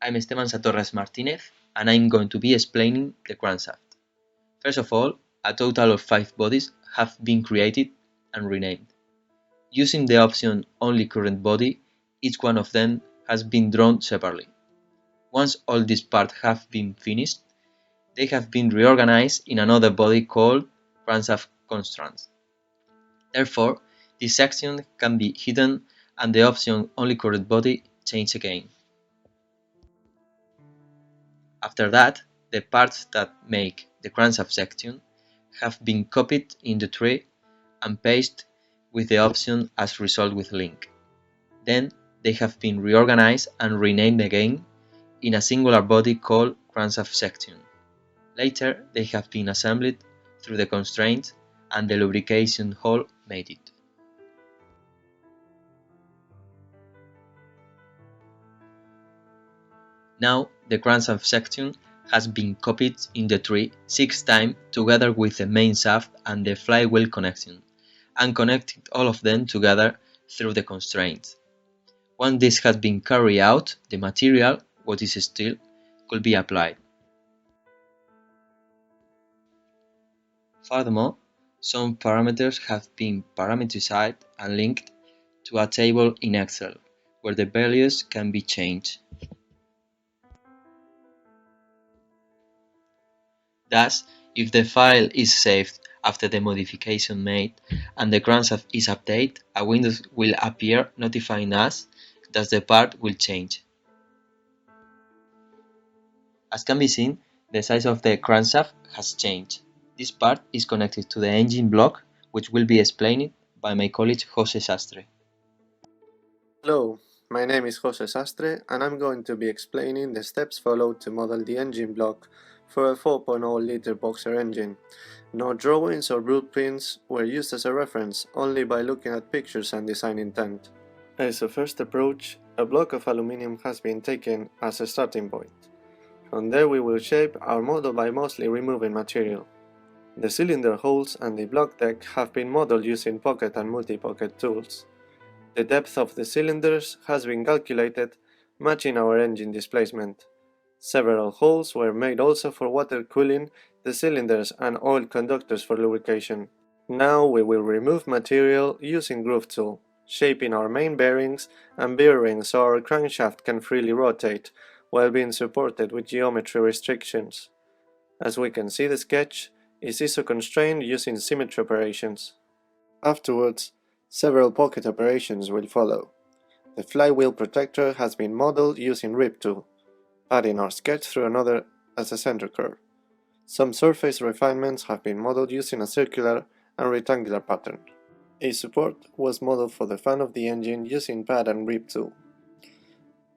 I'm Esteban Satorres Martinez, and I'm going to be explaining the crankshaft. First of all, a total of 5 bodies have been created and renamed. Using the option Only Current Body, each one of them has been drawn separately. Once all these parts have been finished, they have been reorganized in another body called crankshaft constraints. Therefore, this section can be hidden and the option Only Current Body changed again. After that, the parts that make the crankshaft section have been copied in the tree and pasted with the option as result with link. Then they have been reorganized and renamed again in a singular body called crankshaft section. Later, they have been assembled through the constraints and the lubrication hole made it. Now the crankshaft section has been copied in the tree 6 times together with the main shaft and the flywheel connection, and connected all of them together through the constraints. Once this has been carried out, the material, what is steel, could be applied. Furthermore, some parameters have been parameterized and linked to a table in Excel, where the values can be changed. Thus, if the file is saved after the modification made and the crankshaft is updated, a window will appear notifying us that the part will change. As can be seen, the size of the crankshaft has changed. This part is connected to the engine block, which will be explained by my colleague Jose Sastre. Hello, my name is Jose Sastre and I'm going to be explaining the steps followed to model the engine block for a 4.0 liter boxer engine. No drawings or blueprints were used as a reference, only by looking at pictures and design intent. As a first approach, a block of aluminium has been taken as a starting point. From there we will shape our model by mostly removing material. The cylinder holes and the block deck have been modeled using pocket and multi-pocket tools. The depth of the cylinders has been calculated, matching our engine displacement. Several holes were made also for water cooling the cylinders and oil conductors for lubrication. Now we will remove material using groove tool, shaping our main bearings and bear rings so our crankshaft can freely rotate, while being supported with geometry restrictions. As we can see, the sketch is iso-constrained using symmetry operations. Afterwards, several pocket operations will follow. The flywheel protector has been modeled using rip tool, adding our sketch through another as a center curve. Some surface refinements have been modeled using a circular and rectangular pattern. A support was modeled for the fan of the engine using pad and rip tool.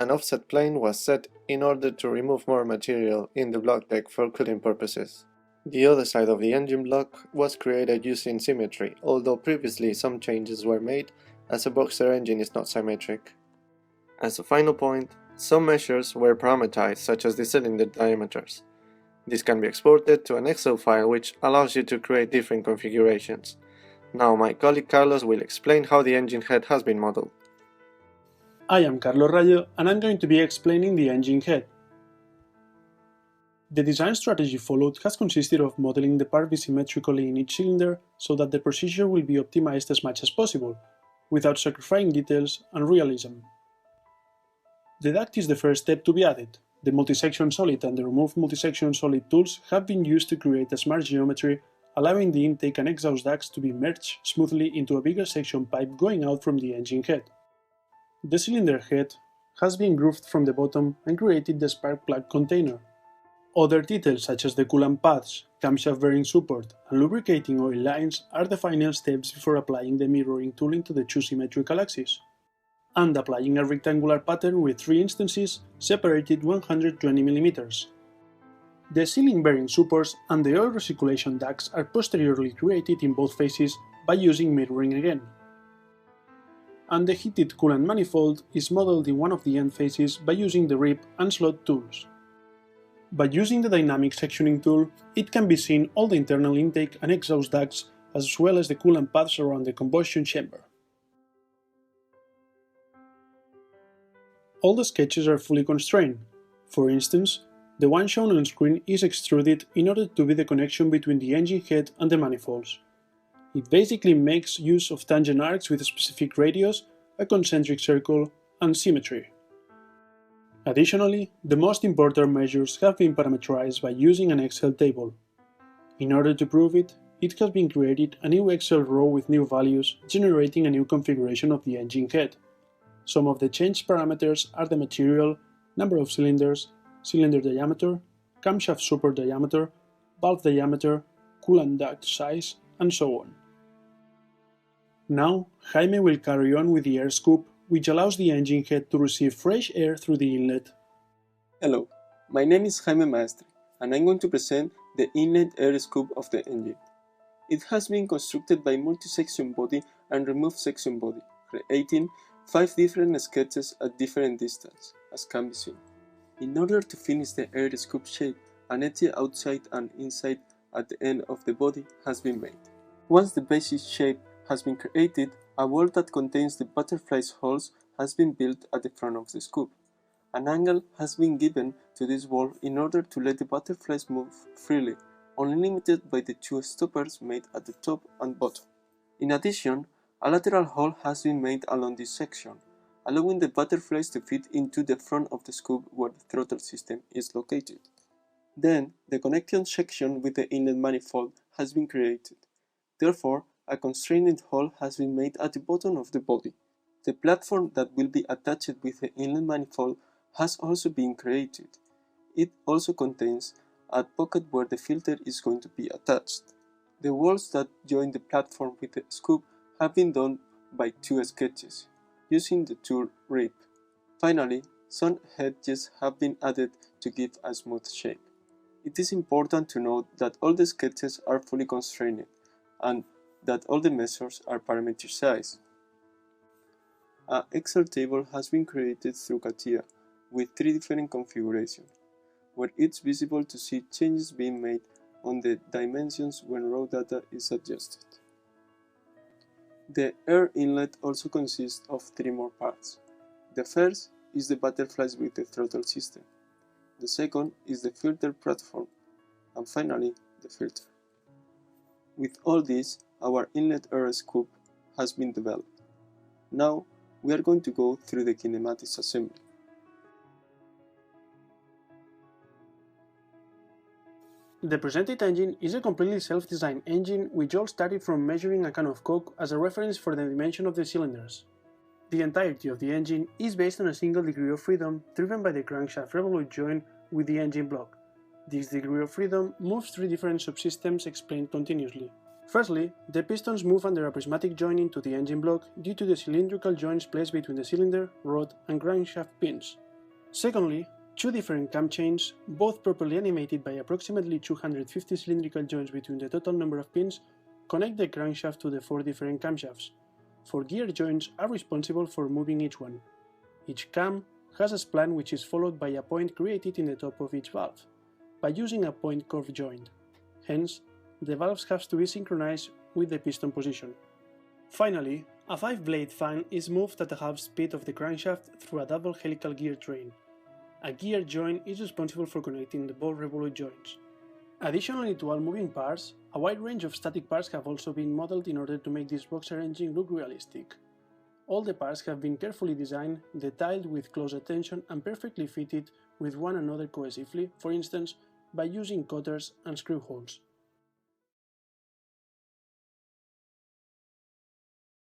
An offset plane was set in order to remove more material in the block deck for cooling purposes. The other side of the engine block was created using symmetry, although previously some changes were made as a boxer engine is not symmetric. As a final point, some measures were parameterized, such as the cylinder diameters. This can be exported to an Excel file which allows you to create different configurations. Now my colleague Carlos will explain how the engine head has been modeled. I am Carlos Rayo and I'm going to be explaining the engine head. The design strategy followed has consisted of modeling the part symmetrically in each cylinder so that the procedure will be optimized as much as possible, without sacrificing details and realism. The duct is the first step to be added. The multi-section solid and the removed multi-section solid tools have been used to create a smart geometry, allowing the intake and exhaust ducts to be merged smoothly into a bigger section pipe going out from the engine head. The cylinder head has been grooved from the bottom and created the spark plug container. Other details such as the coolant paths, camshaft bearing support, and lubricating oil lines are the final steps before applying the mirroring tooling to the two symmetrical axes, and applying a rectangular pattern with 3 instances separated 120 mm. The sealing bearing supports and the oil recirculation ducts are posteriorly created in both phases by using mirroring again. And the heated coolant manifold is modeled in one of the end phases by using the rip and slot tools. By using the dynamic sectioning tool, it can be seen all the internal intake and exhaust ducts as well as the coolant paths around the combustion chamber. All the sketches are fully constrained. For instance, the one shown on screen is extruded in order to be the connection between the engine head and the manifolds. It basically makes use of tangent arcs with a specific radius, a concentric circle, and symmetry. Additionally, the most important measures have been parameterized by using an Excel table. In order to prove it, it has been created a new Excel row with new values, generating a new configuration of the engine head. Some of the changed parameters are the material, number of cylinders, cylinder diameter, camshaft support diameter, valve diameter, coolant duct size, and so on. Now, Jaime will carry on with the air scoop, which allows the engine head to receive fresh air through the inlet. Hello, my name is Jaime Maestre, and I'm going to present the inlet air scoop of the engine. It has been constructed by multi-section body and remove section body, creating 5 different sketches at different distance, as can be seen. In order to finish the air scoop shape, an edge outside and inside at the end of the body has been made. Once the basic shape has been created, a wall that contains the butterfly's holes has been built at the front of the scoop. An angle has been given to this wall in order to let the butterflies move freely, only limited by the 2 stoppers made at the top and bottom. In addition, a lateral hole has been made along this section, allowing the butterflies to fit into the front of the scoop where the throttle system is located. Then, the connection section with the inlet manifold has been created. Therefore, a constrained hole has been made at the bottom of the body. The platform that will be attached with the inlet manifold has also been created. It also contains a pocket where the filter is going to be attached. The walls that join the platform with the scoop have been done by 2 sketches, using the tool RIP. Finally, some edges have been added to give a smooth shape. It is important to note that all the sketches are fully constrained, and that all the measures are parameterized. An Excel table has been created through CATIA with 3 different configurations, where it's visible to see changes being made on the dimensions when raw data is adjusted. The air inlet also consists of 3 more parts. The first is the butterflies with the throttle system. The second is the filter platform, and finally the filter. With all this, our inlet air scoop has been developed. Now, we are going to go through the kinematics assembly. The presented engine is a completely self-designed engine which all started from measuring a can of Coke as a reference for the dimension of the cylinders. The entirety of the engine is based on a single degree of freedom driven by the crankshaft revolute joint with the engine block. This degree of freedom moves 3 different subsystems explained continuously. Firstly, the pistons move under a prismatic joint into the engine block due to the cylindrical joints placed between the cylinder, rod, and crankshaft pins. Secondly, 2 different cam chains, both properly animated by approximately 250 cylindrical joints between the total number of pins, connect the crankshaft to the 4 different camshafts. 4 gear joints are responsible for moving each one. Each cam has a spline which is followed by a point created in the top of each valve, by using a point curve joint. Hence, the valves have to be synchronized with the piston position. Finally, a 5-blade fan is moved at the half speed of the crankshaft through a double helical gear train. A gear joint is responsible for connecting the ball revolute joints. Additionally to all moving parts, a wide range of static parts have also been modeled in order to make this boxer engine look realistic. All the parts have been carefully designed, detailed with close attention and perfectly fitted with one another cohesively, for instance, by using cutters and screw holes.